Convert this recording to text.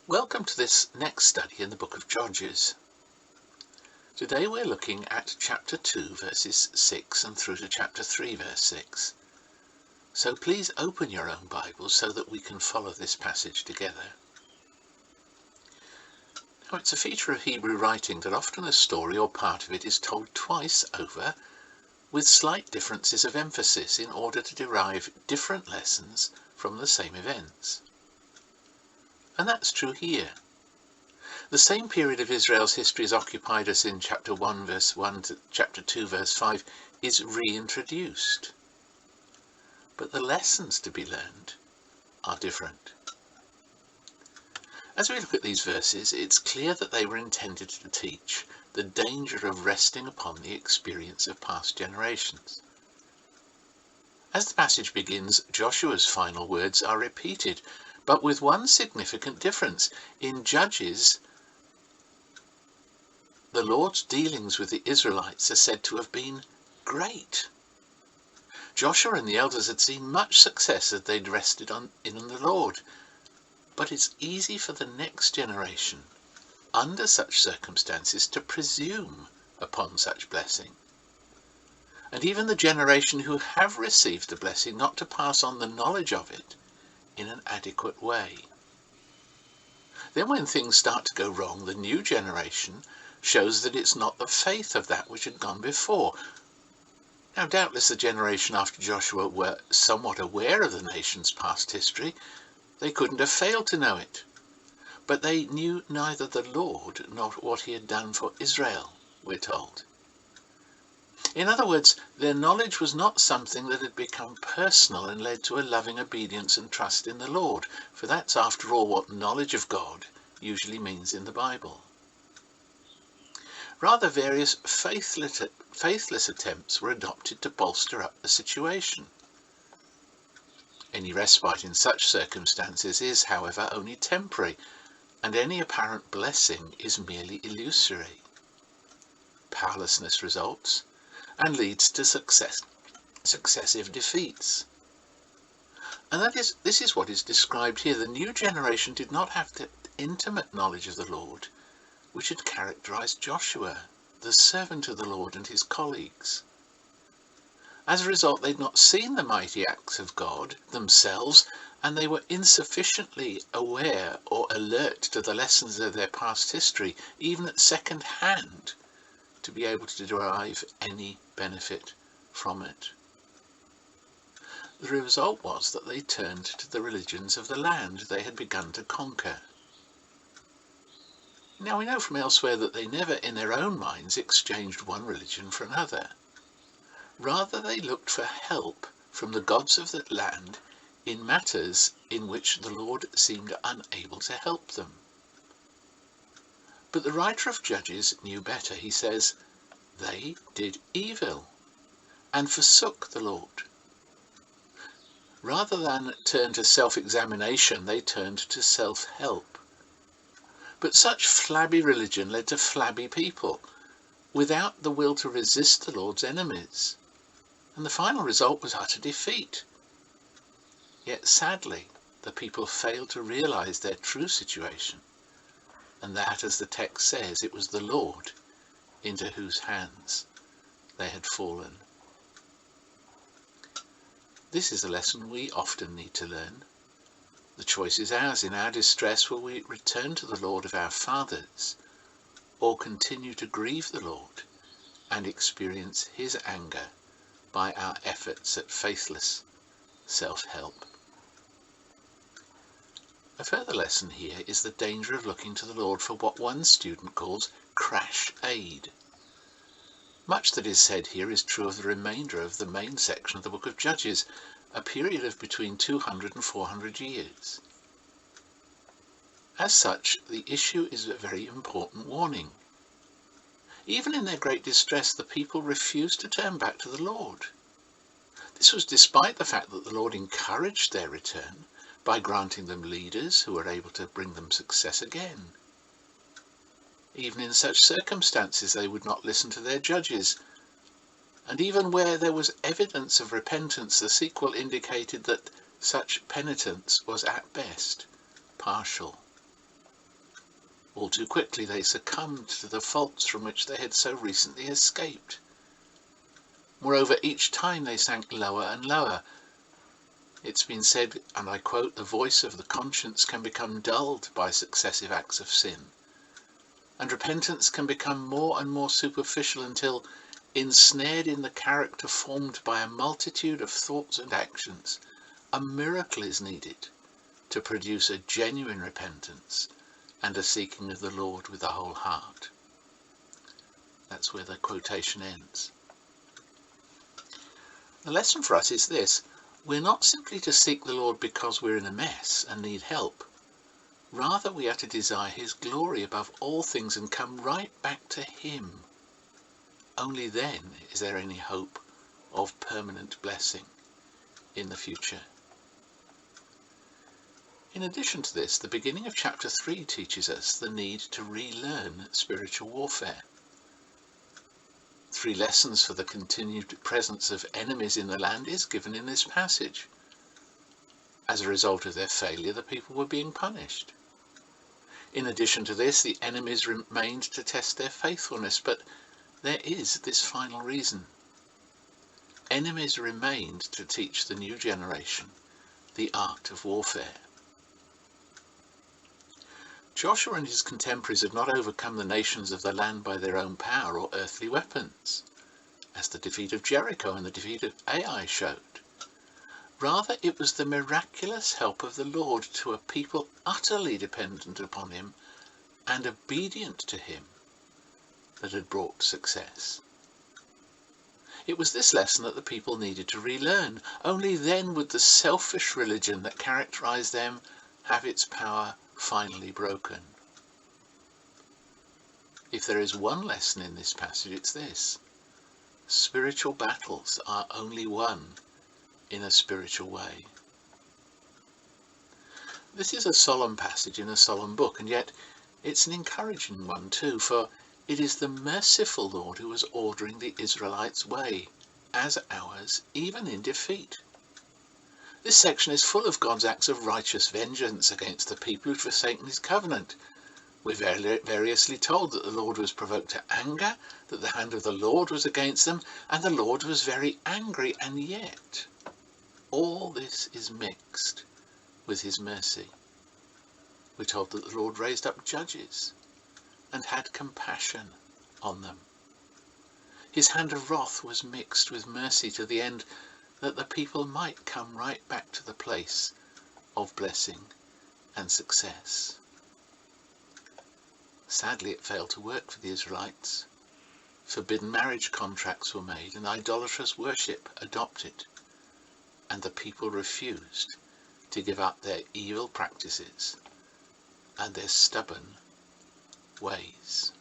Welcome to this next study in the book of Judges. Today we're looking at chapter 2 verses 6 and through to chapter 3 verse 6. So please open your own Bibles so that we can follow this passage together. Now it's a feature of Hebrew writing that often a story or part of it is told twice over with slight differences of emphasis in order to derive different lessons from the same events. And that's true here. The same period of Israel's history as occupied us in chapter 1 verse 1 to chapter 2 verse 5 is reintroduced. But the lessons to be learned are different. As we look at these verses, it's clear that they were intended to teach the danger of resting upon the experience of past generations. As the passage begins, Joshua's final words are repeated, but with one significant difference. In Judges, the Lord's dealings with the Israelites are said to have been great. Joshua and the elders had seen much success as they'd rested in the Lord, but it's easy for the next generation, under such circumstances, to presume upon such blessing. And even the generation who have received the blessing not to pass on the knowledge of it in an adequate way. Then when things start to go wrong, the new generation shows that it's not the faith of that which had gone before. Now doubtless the generation after Joshua were somewhat aware of the nation's past history. They couldn't have failed to know it. But they knew neither the Lord nor what he had done for Israel, we're told. In other words, their knowledge was not something that had become personal and led to a loving obedience and trust in the Lord, for that's after all what knowledge of God usually means in the Bible. Rather, various faithless attempts were adopted to bolster up the situation. Any respite in such circumstances is, however, only temporary, and any apparent blessing is merely illusory. Powerlessness results and leads to successive defeats. And this is what is described here. The new generation did not have the intimate knowledge of the Lord which had characterized Joshua, the servant of the Lord, and his colleagues. As a result, they'd not seen the mighty acts of God themselves, and they were insufficiently aware or alert to the lessons of their past history, even at second hand, to be able to derive any benefit from it. The result was that they turned to the religions of the land they had begun to conquer. Now we know from elsewhere that they never in their own minds exchanged one religion for another. Rather, they looked for help from the gods of that land in matters in which the Lord seemed unable to help them. But the writer of Judges knew better. He says, they did evil and forsook the Lord. Rather than turn to self-examination, they turned to self-help. But such flabby religion led to flabby people, without the will to resist the Lord's enemies. And the final result was utter defeat. Yet sadly, the people failed to realize their true situation, and that, as the text says, it was the Lord into whose hands they had fallen. This is a lesson we often need to learn. The choice is ours. In our distress, will we return to the Lord of our fathers, or continue to grieve the Lord and experience his anger by our efforts at faithless self-help? A further lesson here is the danger of looking to the Lord for what one student calls crash aid. Much that is said here is true of the remainder of the main section of the book of Judges, a period of between 200 and 400 years. As such, the issue is a very important warning. Even in their great distress, the people refused to turn back to the Lord. This was despite the fact that the Lord encouraged their return by granting them leaders who were able to bring them success again. Even in such circumstances, they would not listen to their judges. And even where there was evidence of repentance, the sequel indicated that such penitence was at best partial. All too quickly they succumbed to the faults from which they had so recently escaped. Moreover, each time they sank lower and lower. It's been said, and I quote, "The voice of the conscience can become dulled by successive acts of sin, and repentance can become more and more superficial until, ensnared in the character formed by a multitude of thoughts and actions, a miracle is needed to produce a genuine repentance and a seeking of the Lord with the whole heart." That's where the quotation ends. The lesson for us is this: we're not simply to seek the Lord because we're in a mess and need help. Rather, we are to desire his glory above all things and come right back to him. Only then is there any hope of permanent blessing in the future. In addition to this, the beginning of chapter 3 teaches us the need to relearn spiritual warfare. 3 lessons for the continued presence of enemies in the land is given in this passage. As a result of their failure, the people were being punished. In addition to this, the enemies remained to test their faithfulness, but there is this final reason. Enemies remained to teach the new generation the art of warfare. Joshua and his contemporaries had not overcome the nations of the land by their own power or earthly weapons, as the defeat of Jericho and the defeat of Ai showed. Rather, it was the miraculous help of the Lord to a people utterly dependent upon him and obedient to him that had brought success. It was this lesson that the people needed to relearn. Only then would the selfish religion that characterized them have its power finally broken. If there is one lesson in this passage, it's this: spiritual battles are only won in a spiritual way. This is a solemn passage in a solemn book, and yet it's an encouraging one too, for it is the merciful Lord who was ordering the Israelites' way, as ours, even in defeat. This section is full of God's acts of righteous vengeance against the people who'd forsaken his covenant. We're variously told that the Lord was provoked to anger, that the hand of the Lord was against them, and the Lord was very angry, and yet all this is mixed with his mercy. We're told that the Lord raised up judges and had compassion on them. His hand of wrath was mixed with mercy to the end that the people might come right back to the place of blessing and success. Sadly, it failed to work for the Israelites. Forbidden marriage contracts were made and idolatrous worship adopted, and the people refused to give up their evil practices and their stubborn ways.